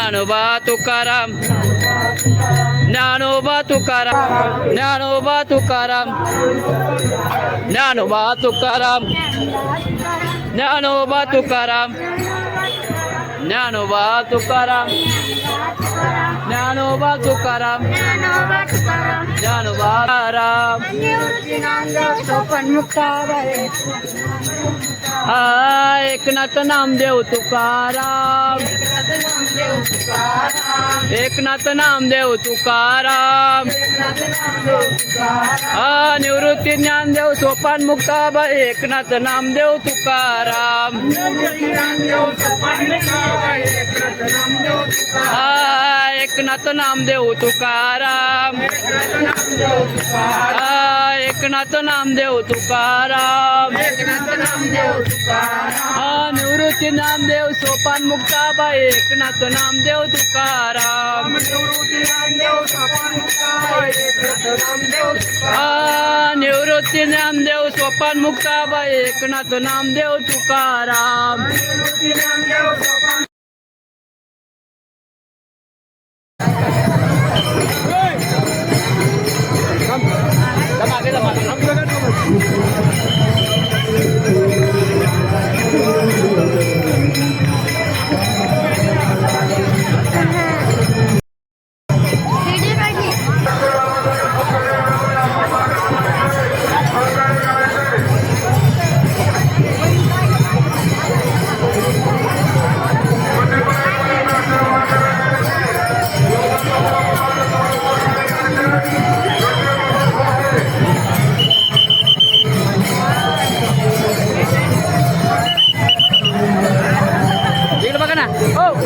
Dnyanoba Tukaram Dnyanoba Tukaram Dnyanoba Tukaram Dnyanoba Tukaram Dnyanoba Tukaram Dnyanoba Tukaram Dnyanoba Tukaram Dnyanoba Tukaram Eknath Namdev Tukaram Eknath Namdev Tukaram Nivrutti Dnyandev Sopan Muktabai Eknath Namdev Tukaram Eknath Namdev Tukaram Eknath Namdev Tukaram Nivrutti Namdev Sopan Muktabai Eknath Namdev Tukaram Nivrutti Namdev Sopan Muktabai Eknath Namdev Tukaram Oh!